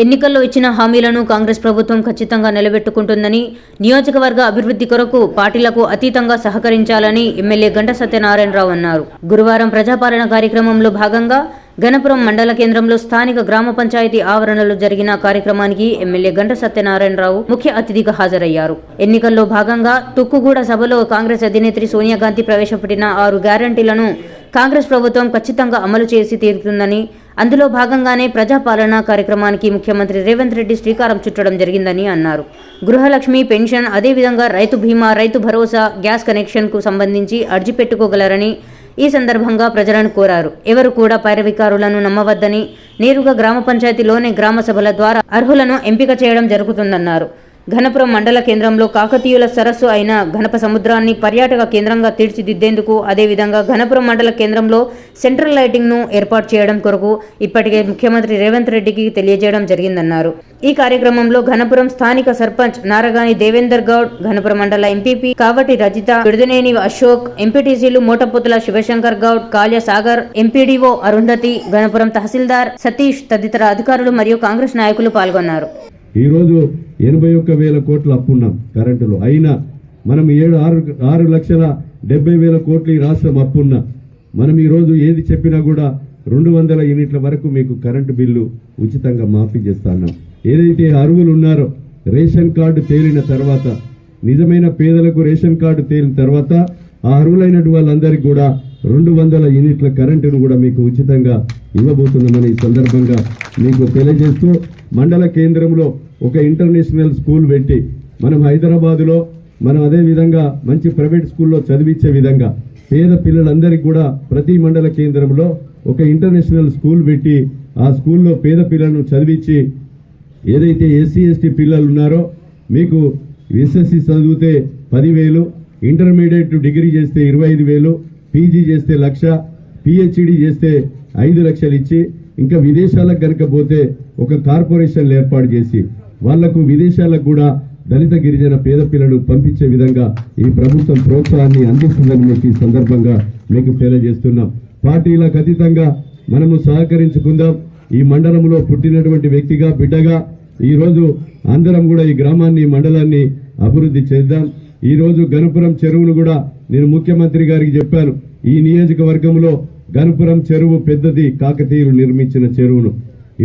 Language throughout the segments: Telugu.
ఎన్నికల్లో ఇచ్చిన హామీలను కాంగ్రెస్ ప్రభుత్వం ఖచ్చితంగా నిలబెట్టుకుంటుందని, నియోజకవర్గ అభివృద్ధి కొరకు పార్టీలకు అతీతంగా సహకరించాలని ఎమ్మెల్యే గంట సత్యనారాయణరావు అన్నారు. గురువారం ప్రజాపాలన కార్యక్రమంలో భాగంగా గణపురం మండల కేంద్రంలో స్థానిక గ్రామ పంచాయతీ ఆవరణలో జరిగిన కార్యక్రమానికి ఎమ్మెల్యే గంట సత్యనారాయణరావు ముఖ్య అతిథిగా హాజరయ్యారు. ఎన్నికల్లో భాగంగా తుక్కుగూడ సభలో కాంగ్రెస్ అధినేత్రి సోనియా గాంధీ ప్రవేశపెట్టిన 6 గ్యారంటీలను కాంగ్రెస్ ప్రభుత్వం ఖచ్చితంగా అమలు చేసి తీరుతుందని, అందులో భాగంగానే ప్రజాపాలన కార్యక్రమానికి ముఖ్యమంత్రి రేవంత్ రెడ్డి శ్రీకారం చుట్టడం జరిగిందని అన్నారు. గృహలక్ష్మి పెన్షన్, అదేవిధంగా రైతు బీమా, రైతు భరోసా, గ్యాస్ కనెక్షన్కు సంబంధించి అర్జీ పెట్టుకోగలరని ఈ సందర్భంగా ప్రజలను కోరారు. ఎవరు కూడా పైరవికారులను నమ్మవద్దని, నేరుగా గ్రామ పంచాయతీలోనే గ్రామ సభల ద్వారా అర్హులను ఎంపిక చేయడం జరుగుతుందన్నారు. ఘనపురం మండల కేంద్రంలో కాకతీయుల సరస్సు అయిన ఘనప సముద్రాన్ని పర్యాటక కేంద్రంగా తీర్చిదిద్దేందుకు, అదేవిధంగా ఘనపురం మండల కేంద్రంలో సెంట్రల్ లైటింగ్ను ఏర్పాటు చేయడం కొరకు ఇప్పటికే ముఖ్యమంత్రి రేవంత్ రెడ్డికి తెలియజేయడం జరిగిందన్నారు. ఈ కార్యక్రమంలో ఘనపురం స్థానిక సర్పంచ్ నారగాని దేవేందర్ గౌడ్, ఘనపురం మండల ఎంపీపీ కావటి రజిత, విడుదనేని అశోక్, ఎంపీటీసీలు మోటపోతుల శివశంకర్ గౌడ్, కాళ్య సాగర్, ఎంపీడీఓ అరుంధతి, ఘనపురం తహసీల్దార్ సతీష్ తదితర అధికారులు మరియు కాంగ్రెస్ నాయకులు పాల్గొన్నారు. ఈరోజు 81,000 కోట్ల అప్పున్నాం కరెంటులో. అయినా మనం 6,70,000 కోట్లు ఈ రాష్ట్రం అప్పున్నా మనం ఈరోజు ఏది చెప్పినా కూడా 200 యూనిట్ల వరకు మీకు కరెంటు బిల్లు ఉచితంగా మాఫీ చేస్తున్నాం. ఏదైతే అర్హులు ఉన్నారో రేషన్ కార్డు తేలిన తర్వాత, నిజమైన పేదలకు రేషన్ కార్డు తేలిన తర్వాత ఆ అర్హులైనటువంటి వాళ్ళందరికీ కూడా 200 యూనిట్ల కరెంటును కూడా మీకు ఉచితంగా ఇవ్వబోతున్నామని ఈ సందర్భంగా మీకు తెలియజేస్తూ, మండల కేంద్రంలో ఒక ఇంటర్నేషనల్ స్కూల్ పెట్టి మనం హైదరాబాదులో మనం అదే విధంగా మంచి ప్రైవేట్ స్కూల్లో చదివించే విధంగా పేద పిల్లలందరికీ కూడా ప్రతి మండల కేంద్రంలో ఒక ఇంటర్నేషనల్ స్కూల్ పెట్టి ఆ స్కూల్లో పేద పిల్లలను చదివించి, ఏదైతే ఎస్సీ ఎస్టీ పిల్లలు ఉన్నారో మీకు ఎస్ఎస్సి చదివితే 10,000, ఇంటర్మీడియట్ డిగ్రీ చేస్తే 25,000, పీజీ చేస్తే 1,00,000, పిహెచ్డి చేస్తే 5 లక్షలు ఇచ్చి, ఇంకా విదేశాలకు కనుక పోతే ఒక కార్పొరేషన్లు ఏర్పాటు చేసి వాళ్లకు విదేశాలకు కూడా దళిత గిరిజన పేద పిల్లలు పంపించే విధంగా ఈ ప్రభుత్వం ప్రోత్సాహాన్ని అందిస్తుందని మీకు ఈ సందర్భంగా మీకు తెలియజేస్తున్నాం. పార్టీలకు అతీతంగా మనము సహకరించుకుందాం. ఈ మండలంలో పుట్టినటువంటి వ్యక్తిగా, బిడ్డగా ఈరోజు అందరం కూడా ఈ గ్రామాన్ని, మండలాన్ని అభివృద్ధి చేద్దాం. ఈరోజు గణపురం చెరువును కూడా నేను ముఖ్యమంత్రి గారికి చెప్పాను. ఈ నియోజకవర్గంలో గణపురం చెరువు పెద్దది, కాకతీయులు నిర్మించిన చెరువును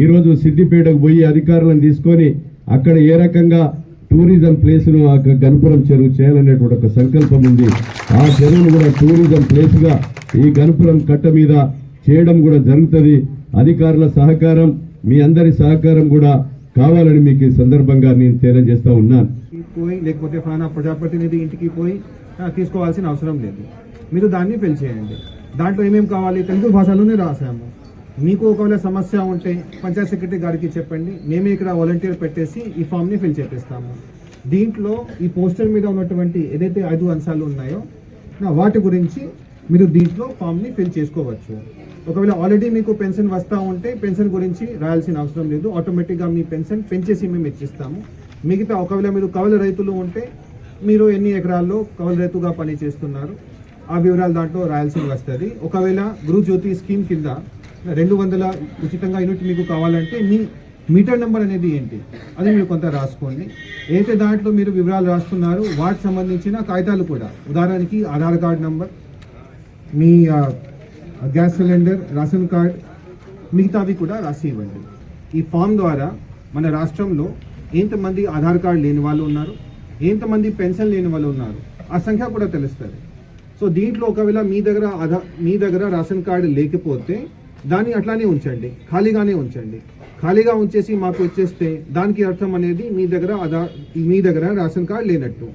ఈరోజు సిద్దిపేటకు పోయి అధికారులను తీసుకొని అక్కడ ఏ రకంగా టూరిజం ప్లేస్ను ఆ గణపురం చెరువు చేయాలనేటువంటి ఒక సంకల్పం ఉంది. ఆ చెరువును కూడా టూరిజం ప్లేస్గా ఈ గణపురం కట్ట మీద చేయడం కూడా జరుగుతుంది. అధికారుల సహకారం, మీ అందరి సహకారం కూడా కావాలని మీకు ఈ సందర్భంగా నేను తెలియజేస్తా ఉన్నాను. లేకపోతే ఫలానా ప్రజాప్రతినిధి ఇంటికి పోయి తీసుకోవాల్సిన అవసరం లేదు. మీరు దాన్ని ఫిల్ చేయండి. దాంట్లో ఏమేమి కావాలి తెలుగు భాషలోనే రాసాము. మీకు ఒకవేళ సమస్య ఉంటే పంచాయత్ సెక్రటరీ గారికి చెప్పండి, మేమే ఇక్కడ వాలంటీర్ పెట్టేసి ఈ ఫామ్ని ఫిల్ చేపిస్తాము. దీంట్లో ఈ పోస్టర్ మీద ఉన్నటువంటి ఏదైతే 5 అంశాలు ఉన్నాయో వాటి గురించి మీరు దీంట్లో ఫామ్ని ఫిల్ చేసుకోవచ్చు. ఒకవేళ ఆల్రెడీ మీకు పెన్షన్ వస్తూ ఉంటే పెన్షన్ గురించి రాయాల్సిన అవసరం లేదు. ఆటోమేటిక్గా మీ పెన్షన్ పెంచేసి మేము ఇచ్చిస్తాము. మిగతా ఒకవేళ మీరు కౌలు రైతులు ఉంటే మీరు ఎన్ని ఎకరాల్లో కౌలు రైతుగా పని చేస్తున్నారు ఆ వివరాలు దాంట్లో రాయాల్సి వస్తుంది. ఒకవేళ గృహజ్యోతి స్కీమ్ కింద 200 ఉచితంగా యూనిట్ మీకు కావాలంటే మీ మీటర్ నెంబర్ అనేది ఏంటి అది మీరు కొంత రాసుకోండి. అయితే దాంట్లో మీరు వివరాలు రాస్తున్నారు వాటికి సంబంధించిన కాగితాలు కూడా, ఉదాహరణకి ఆధార్ కార్డ్ నంబర్, మీ గ్యాస్ సిలిండర్, రేషన్ కార్డ్, మిగతావి కూడా రాసి ఇవ్వండి. ఈ ఫామ్ ద్వారా మన రాష్ట్రంలో ఎంతమంది ఆధార్ కార్డు లేని వాళ్ళు ఉన్నారు, ఎంతమంది పెన్షన్ లేని వాళ్ళు ఉన్నారు ఆ సంఖ్య కూడా తెలుస్తుంది. సో దీంట్లో ఒకవేళ మీ దగ్గర రేషన్ కార్డు లేకపోతే దాన్ని అట్లానే ఉంచండి, ఖాళీగానే ఉంచండి. ఖాళీగా ఉంచేసి మాకు వచ్చేస్తే దానికి అర్థం అనేది మీ దగ్గర రేషన్ కార్డు లేనట్టు.